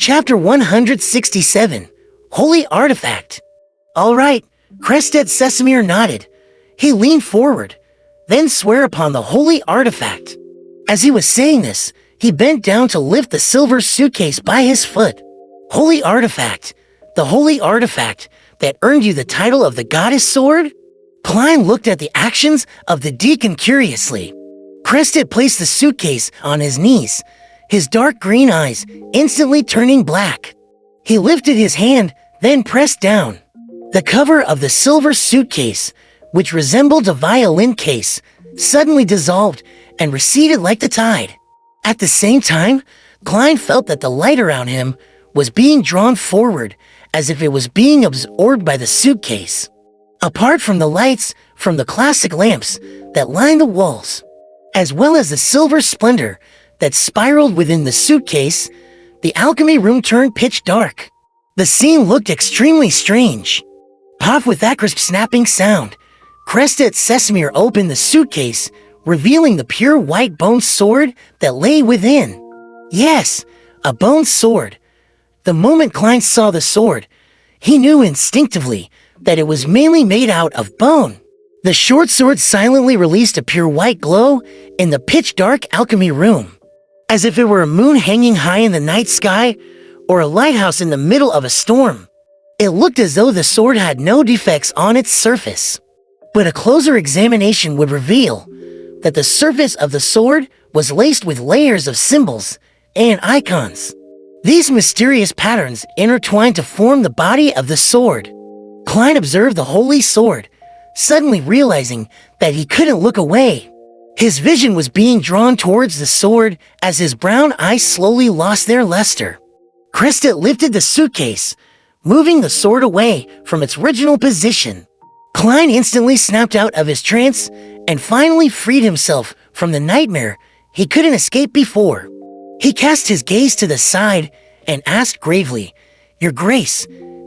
Chapter 167, Holy Artifact. All right, Crested Sesamir nodded. He leaned forward, then swear upon the holy artifact. As he was saying this, he bent down to lift the silver suitcase by his foot. Holy artifact, the holy artifact that earned you the title of the goddess sword? Klein looked at the actions of the deacon curiously. Crested placed the suitcase on his knees, his dark green eyes instantly turning black. He lifted his hand, then pressed down. The cover of the silver suitcase, which resembled a violin case, suddenly dissolved and receded like the tide. At the same time, Klein felt that the light around him was being drawn forward as if it was being absorbed by the suitcase. Apart from the lights from the classic lamps that lined the walls, as well as the silver splendor that spiraled within the suitcase, the alchemy room turned pitch dark. The scene looked extremely strange. Puff with that crisp snapping sound, Crested Sesamir opened the suitcase, revealing the pure white bone sword that lay within. Yes, a bone sword. The moment Klein saw the sword, he knew instinctively that it was mainly made out of bone. The short sword silently released a pure white glow in the pitch-dark alchemy room, as if it were a moon hanging high in the night sky or a lighthouse in the middle of a storm. It looked as though the sword had no defects on its surface, but a closer examination would reveal that the surface of the sword was laced with layers of symbols and icons. These mysterious patterns intertwined to form the body of the sword. Klein observed the holy sword, suddenly realizing that he couldn't look away. His vision was being drawn towards the sword as his brown eyes slowly lost their luster. Crested lifted the suitcase, moving the sword away from its original position. Klein instantly snapped out of his trance and finally freed himself from the nightmare he couldn't escape before. He cast his gaze to the side and asked gravely, "Your Grace,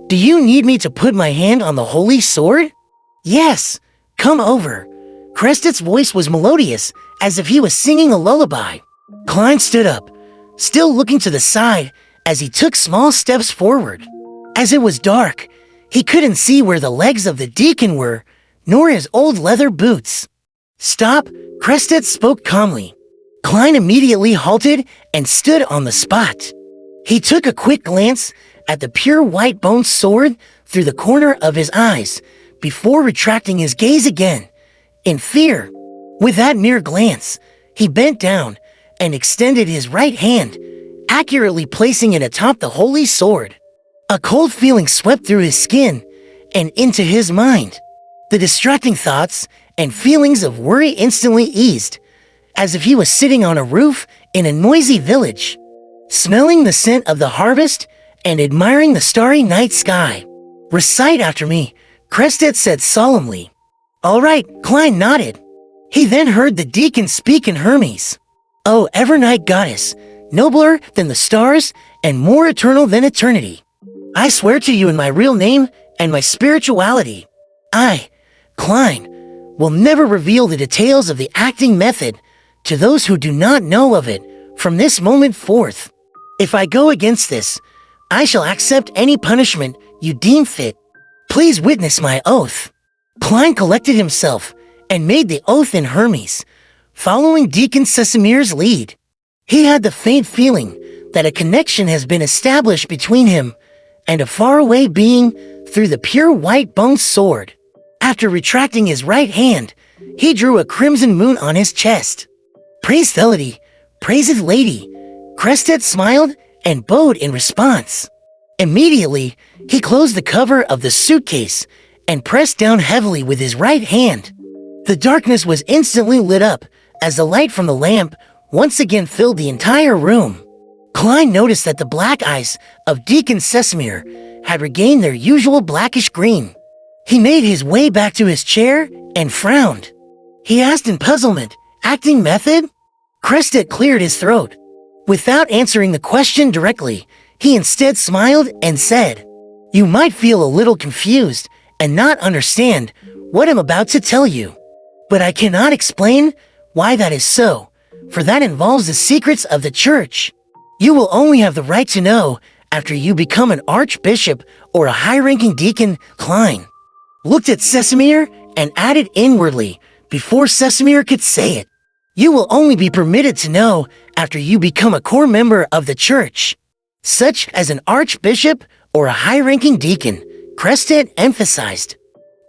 do you need me to put my hand on the holy sword?" "Yes, come over." Crested's voice was melodious, as if he was singing a lullaby. Klein stood up, still looking to the side as he took small steps forward. As it was dark, he couldn't see where the legs of the deacon were, nor his old leather boots. "Stop," Crested spoke calmly. Klein immediately halted and stood on the spot. He took a quick glance at the pure white bone sword through the corner of his eyes before retracting his gaze again, in fear. With that mere glance, he bent down and extended his right hand, accurately placing it atop the holy sword. A cold feeling swept through his skin and into his mind. The distracting thoughts and feelings of worry instantly eased, as if he was sitting on a roof in a noisy village, smelling the scent of the harvest and admiring the starry night sky. "Recite after me," Crested said solemnly. "All right," Klein nodded. He then heard the deacon speak in Hermes. "O Evernight Goddess, nobler than the stars and more eternal than eternity, I swear to you in my real name and my spirituality, I, Klein, will never reveal the details of the acting method to those who do not know of it from this moment forth. If I go against this, I shall accept any punishment you deem fit. Please witness my oath." Klein collected himself and made the oath in Hermes, following Deacon Sesamir's lead. He had the faint feeling that a connection has been established between him and a faraway being through the pure white bone sword. After retracting his right hand, he drew a crimson moon on his chest. "Praise Thelity, praiseth Lady," Crested smiled and bowed in response. Immediately, he closed the cover of the suitcase and pressed down heavily with his right hand. The darkness was instantly lit up as the light from the lamp once again filled the entire room. Klein noticed that the black eyes of Deacon Sesamir had regained their usual blackish green. He made his way back to his chair and frowned. He asked in puzzlement, "Acting method?" Crested cleared his throat. Without answering the question directly, he instead smiled and said, "You might feel a little confused and not understand what I'm about to tell you, but I cannot explain why that is so, for that involves the secrets of the church. You will only have the right to know after you become an archbishop or a high-ranking deacon. Klein looked at Sesamir and added inwardly before Sesamir could say it. You will only be permitted to know after you become a core member of the church, such as an archbishop or a high-ranking deacon, Crested emphasized.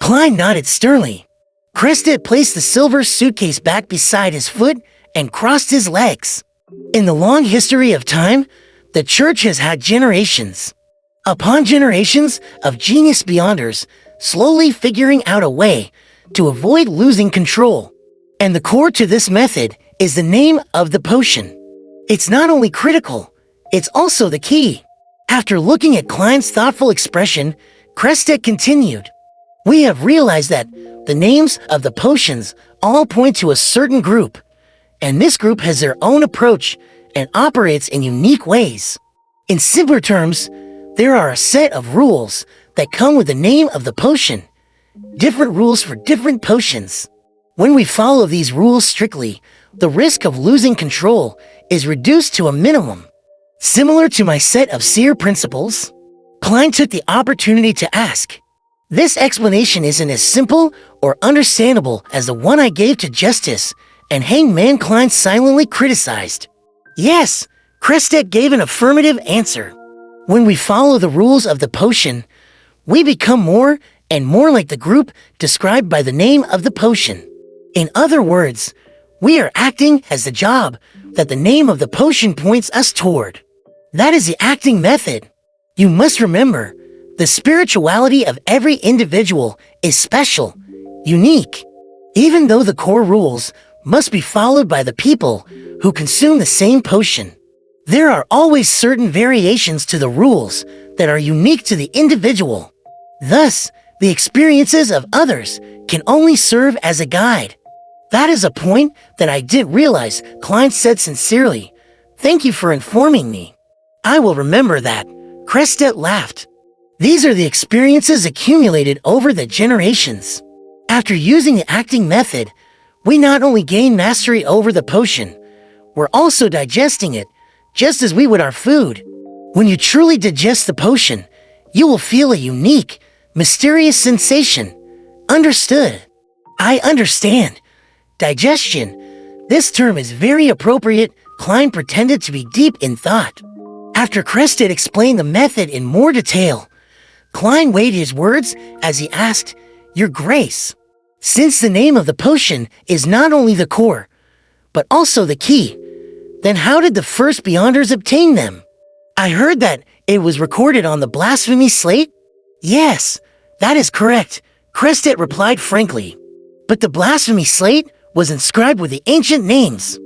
Klein nodded sternly. Crested placed the silver suitcase back beside his foot and crossed his legs. In the long history of time, the church has had generations upon generations of genius beyonders slowly figuring out a way to avoid losing control. And the core to this method is the name of the potion. It's not only critical, it's also the key. After looking at Klein's thoughtful expression, Crested continued. We have realized that the names of the potions all point to a certain group, and this group has their own approach and operates in unique ways. In simpler terms, there are a set of rules that come with the name of the potion, different rules for different potions. When we follow these rules strictly, the risk of losing control is reduced to a minimum. Similar to my set of seer principles, Klein took the opportunity to ask. This explanation isn't as simple or understandable as the one I gave to Justice, and Hangman Klein silently criticized. Yes, Crested gave an affirmative answer. When we follow the rules of the potion, we become more and more like the group described by the name of the potion. In other words, we are acting as the job that the name of the potion points us toward. That is the acting method. You must remember, the spirituality of every individual is special, unique. Even though the core rules must be followed by the people who consume the same potion, there are always certain variations to the rules that are unique to the individual. Thus, the experiences of others can only serve as a guide. That is a point that I didn't realize, Klein said sincerely. Thank you for informing me. I will remember that. Crested laughed. These are the experiences accumulated over the generations. After using the acting method, we not only gain mastery over the potion, we're also digesting it, just as we would our food. When you truly digest the potion, you will feel a unique, mysterious sensation. Understood? I understand. Digestion. This term is very appropriate. Klein pretended to be deep in thought. After Crested explained the method in more detail, Klein weighed his words as he asked, Your Grace, since the name of the potion is not only the core, but also the key, then how did the first Beyonders obtain them? I heard that it was recorded on the blasphemy slate? Yes, that is correct, Crested replied frankly. But the blasphemy slate was inscribed with the ancient names.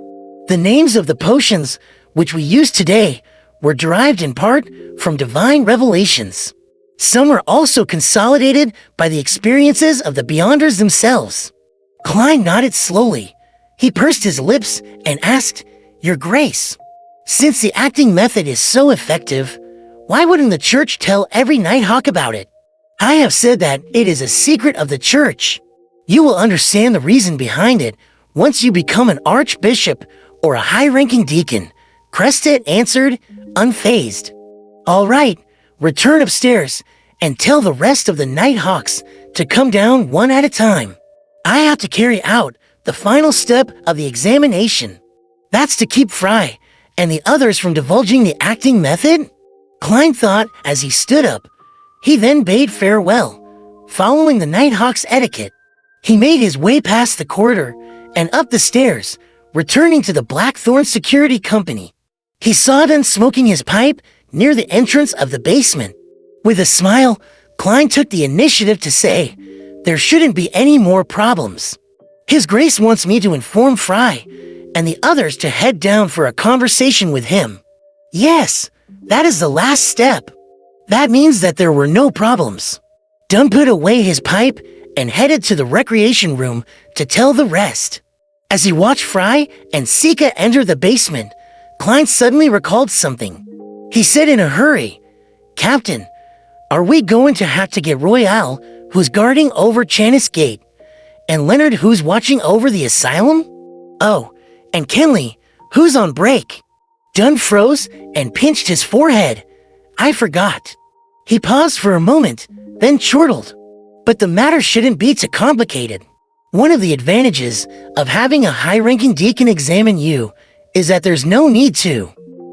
The names of the potions, which we use today, were derived in part from divine revelations. Some are also consolidated by the experiences of the Beyonders themselves. Klein nodded slowly. He pursed his lips and asked, Your Grace, since the acting method is so effective, why wouldn't the church tell every Nighthawk about it? I have said that it is a secret of the church. You will understand the reason behind it once you become an archbishop or a high-ranking deacon, Crested answered, unfazed. All right, return upstairs and tell the rest of the Nighthawks to come down one at a time. I have to carry out the final step of the examination. That's to keep Fry and the others from divulging the acting method? Klein thought as he stood up. He then bade farewell, following the Nighthawk's etiquette. He made his way past the corridor and up the stairs, returning to the Blackthorn Security Company. He saw them smoking his pipe near the entrance of the basement. With a smile, Klein took the initiative to say, There shouldn't be any more problems. His Grace wants me to inform Fry and the others to head down for a conversation with him. Yes, that is the last step. That means that there were no problems. Dunn put away his pipe and headed to the recreation room to tell the rest. As he watched Fry and Sika enter the basement, Klein suddenly recalled something. He said in a hurry, Captain, are we going to have to get Royale, who's guarding over Chanis Gate, and Leonard, who's watching over the asylum? Oh, and Kenley, who's on break? Dunn froze and pinched his forehead. I forgot. He paused for a moment, then chortled. But the matter shouldn't be too complicated. One of the advantages of having a high-ranking deacon examine you is that there's no need to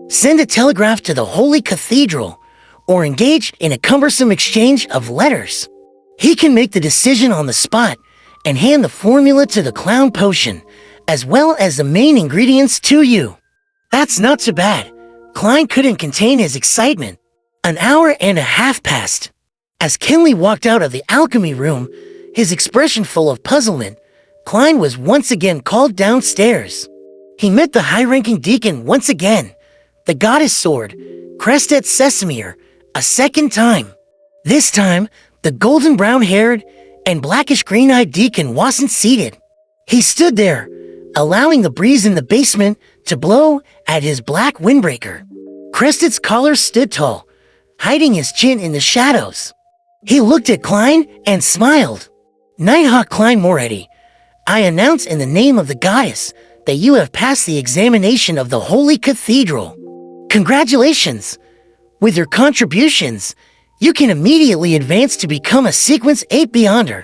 send a telegraph to the Holy Cathedral or engage in a cumbersome exchange of letters. He can make the decision on the spot and hand the formula to the clown potion, as well as the main ingredients to you. That's not so bad. Klein couldn't contain his excitement. An hour and a half passed. As Kinley walked out of the alchemy room, his expression full of puzzlement, Klein was once again called downstairs. He met the high-ranking deacon once again, the goddess sword, Crested Sesamir, a second time. This time, the golden brown-haired and blackish-green-eyed deacon wasn't seated. He stood there, allowing the breeze in the basement to blow at his black windbreaker. Crested's collar stood tall, hiding his chin in the shadows. He looked at Klein and smiled. Nighthawk Klein Moretti, I announce in the name of the goddess that you have passed the examination of the Holy Cathedral. Congratulations! With your contributions, you can immediately advance to become a Sequence 8 Beyonder.